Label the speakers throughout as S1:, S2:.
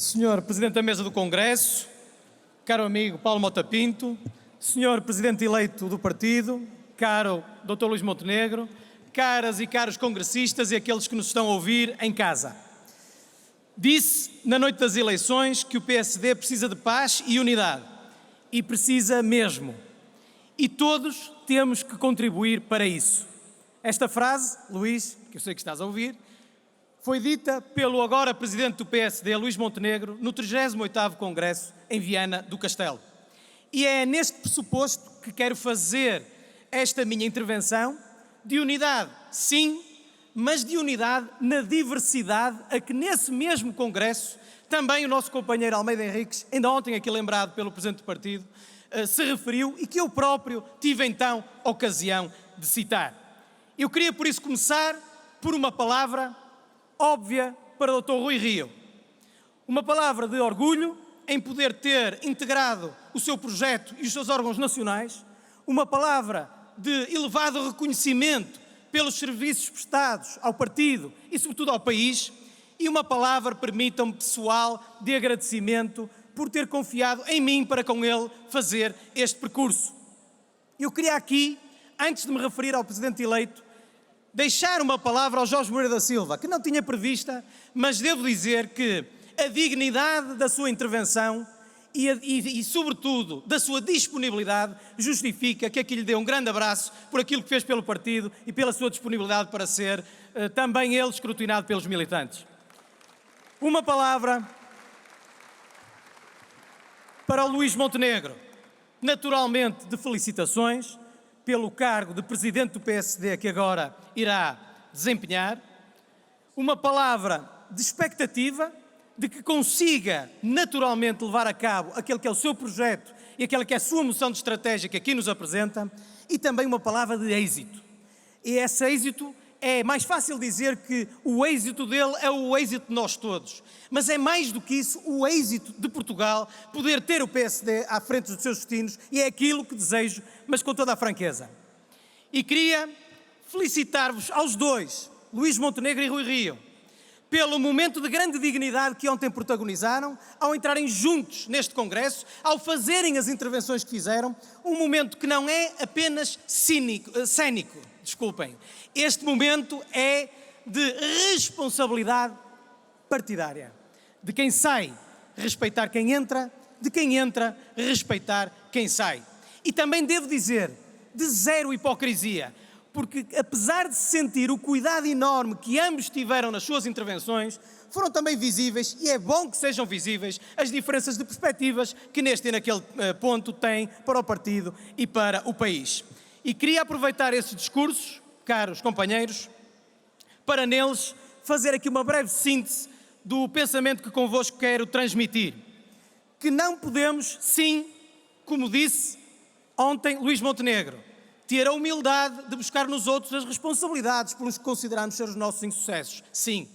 S1: Senhor Presidente da Mesa do Congresso, caro amigo Paulo Mota Pinto, Senhor Presidente eleito do partido, caro Dr. Luís Montenegro, caras e caros congressistas e aqueles que nos estão a ouvir em casa. Disse na noite das eleições que o PSD precisa de paz e unidade, e precisa mesmo. E todos temos que contribuir para isso. Esta frase, Luís, que eu sei que estás a ouvir, foi dita pelo agora Presidente do PSD, Luís Montenegro, no 38º Congresso em Viana do Castelo. E é neste pressuposto que quero fazer esta minha intervenção de unidade, sim, mas de unidade na diversidade a que nesse mesmo Congresso também o nosso companheiro Almeida Henriques, ainda ontem aqui lembrado pelo Presidente do Partido, se referiu e que eu próprio tive então ocasião de citar. Eu queria por isso começar por uma palavra óbvia para o Dr. Rui Rio. Uma palavra de orgulho em poder ter integrado o seu projeto e os seus órgãos nacionais, uma palavra de elevado reconhecimento pelos serviços prestados ao partido e sobretudo ao país, e uma palavra, permitam-me, pessoal, de agradecimento por ter confiado em mim para com ele fazer este percurso. Eu queria aqui, antes de me referir ao Presidente eleito, deixar uma palavra ao Jorge Moreira da Silva, que não tinha prevista, mas devo dizer que a dignidade da sua intervenção e sobretudo, da sua disponibilidade justifica que aqui lhe dê um grande abraço por aquilo que fez pelo partido e pela sua disponibilidade para ser também ele escrutinado pelos militantes. Uma palavra para o Luís Montenegro, naturalmente de felicitações pelo cargo de Presidente do PSD que agora irá desempenhar, uma palavra de expectativa de que consiga naturalmente levar a cabo aquele que é o seu projeto e aquela que é a sua moção de estratégia que aqui nos apresenta, e também uma palavra de êxito. E esse êxito é mais fácil dizer que o êxito dele é o êxito de nós todos, mas é mais do que isso o êxito de Portugal, poder ter o PSD à frente dos seus destinos, e é aquilo que desejo, mas com toda a franqueza. E queria felicitar-vos aos dois, Luís Montenegro e Rui Rio, pelo momento de grande dignidade que ontem protagonizaram, ao entrarem juntos neste Congresso, ao fazerem as intervenções que fizeram, um momento que não é apenas cénico, desculpem. Este momento é de responsabilidade partidária. De quem sai, respeitar quem entra, de quem entra, respeitar quem sai. E também devo dizer, de zero hipocrisia, porque apesar de se sentir o cuidado enorme que ambos tiveram nas suas intervenções, foram também visíveis, e é bom que sejam visíveis, as diferenças de perspectivas que neste e naquele ponto têm para o partido e para o país. E queria aproveitar esses discursos, caros companheiros, para neles fazer aqui uma breve síntese do pensamento que convosco quero transmitir. Que não podemos, sim, como disse ontem Luís Montenegro, ter a humildade de buscar nos outros as responsabilidades por nos considerarmos ser os nossos insucessos. Sim.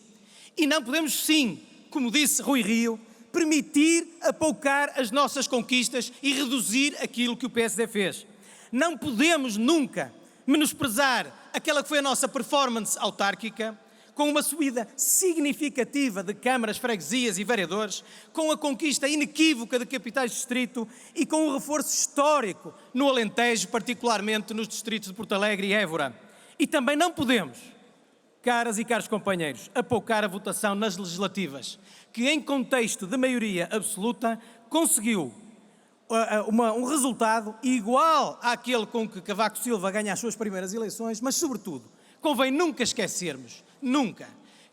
S1: E não podemos, sim, como disse Rui Rio, permitir apoucar as nossas conquistas e reduzir aquilo que o PSD fez. Não podemos nunca menosprezar aquela que foi a nossa performance autárquica, com uma subida significativa de câmaras, freguesias e vereadores, com a conquista inequívoca de capitais de distrito e com um reforço histórico no Alentejo, particularmente nos distritos de Porto Alegre e Évora. E também não podemos, caras e caros companheiros, apoucar a votação nas legislativas, que em contexto de maioria absoluta conseguiu um resultado igual àquele com que Cavaco Silva ganha as suas primeiras eleições, mas sobretudo, convém nunca esquecermos, nunca,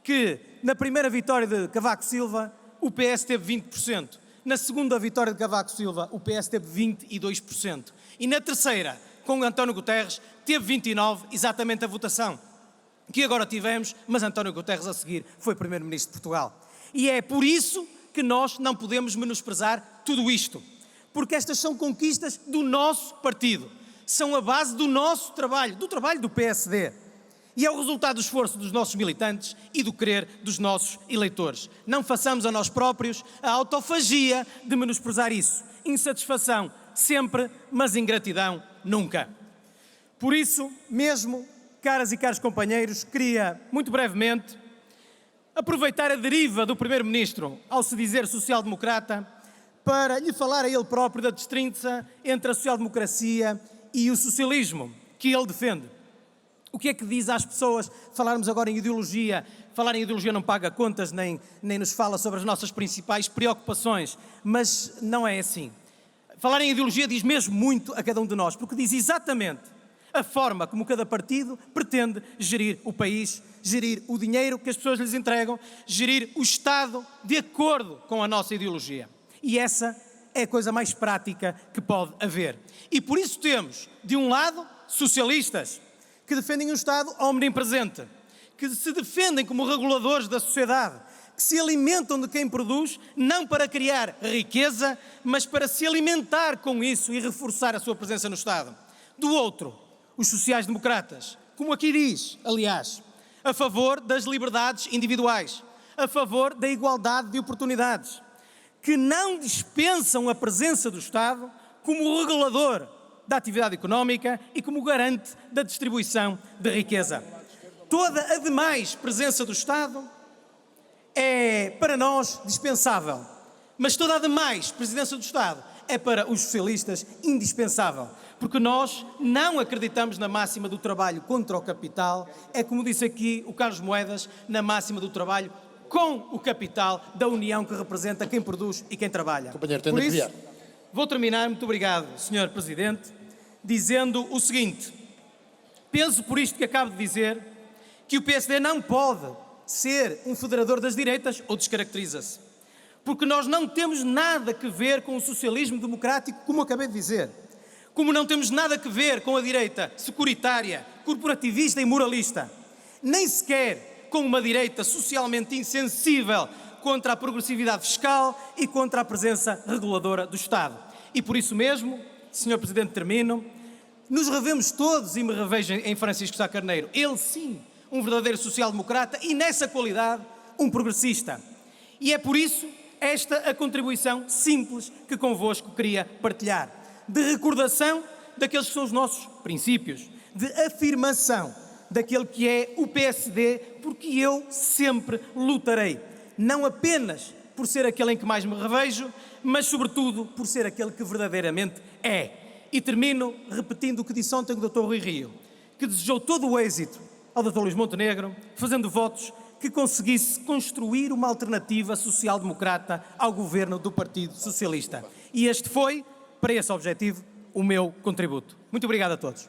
S1: que na primeira vitória de Cavaco Silva o PS teve 20%, na segunda vitória de Cavaco Silva o PS teve 22% e na terceira, com António Guterres, teve 29%, exatamente a votação que agora tivemos, mas António Guterres a seguir foi Primeiro-Ministro de Portugal. E é por isso que nós não podemos menosprezar tudo isto, porque estas são conquistas do nosso partido, são a base do nosso trabalho, do trabalho do PSD. E é o resultado do esforço dos nossos militantes e do querer dos nossos eleitores. Não façamos a nós próprios a autofagia de menosprezar isso. Insatisfação sempre, mas ingratidão nunca. Por isso mesmo, caras e caros companheiros, queria muito brevemente aproveitar a deriva do Primeiro-Ministro ao se dizer social-democrata para lhe falar a ele próprio da distinção entre a social-democracia e o socialismo que ele defende. O que é que diz às pessoas falarmos agora em ideologia? Falar em ideologia não paga contas, nem nos fala sobre as nossas principais preocupações, mas não é assim. Falar em ideologia diz mesmo muito a cada um de nós, porque diz exatamente a forma como cada partido pretende gerir o país, gerir o dinheiro que as pessoas lhes entregam, gerir o Estado de acordo com a nossa ideologia. E essa é a coisa mais prática que pode haver. E por isso temos, de um lado, socialistas, que defendem um Estado omnipresente, que se defendem como reguladores da sociedade, que se alimentam de quem produz, não para criar riqueza, mas para se alimentar com isso e reforçar a sua presença no Estado. Do outro, os sociais-democratas, como aqui diz, aliás, a favor das liberdades individuais, a favor da igualdade de oportunidades, que não dispensam a presença do Estado como regulador da atividade económica e como garante da distribuição de riqueza. Toda a demais presença do Estado é, para nós, dispensável, mas toda a demais presença do Estado é, para os socialistas, indispensável, porque nós não acreditamos na máxima do trabalho contra o capital, é como disse aqui o Carlos Moedas, na máxima do trabalho com o capital da união que representa quem produz e quem trabalha.
S2: Companheiro, tem
S1: Por
S2: de
S1: isso,
S2: enviar.
S1: vou terminar, muito obrigado, Sr. Presidente, dizendo o seguinte: penso por isto que acabo de dizer, que o PSD não pode ser um federador das direitas ou descaracteriza-se, porque nós não temos nada a ver com o socialismo democrático, como acabei de dizer, como não temos nada a ver com a direita securitária, corporativista e moralista, nem sequer com uma direita socialmente insensível contra a progressividade fiscal e contra a presença reguladora do Estado. E por isso mesmo, Sr. Presidente, termino, nos revemos todos, e me revejo em Francisco Sá Carneiro, ele sim, um verdadeiro social-democrata e nessa qualidade, um progressista. E é por isso esta a contribuição simples que convosco queria partilhar, de recordação daqueles que são os nossos princípios, de afirmação daquele que é o PSD, porque eu sempre lutarei, não apenas por ser aquele em que mais me revejo, mas sobretudo por ser aquele que verdadeiramente é. E termino repetindo o que disse ontem o Dr. Rui Rio, que desejou todo o êxito ao Dr. Luís Montenegro, fazendo votos que conseguisse construir uma alternativa social-democrata ao governo do Partido Socialista. E este foi, para esse objetivo, o meu contributo. Muito obrigado a todos.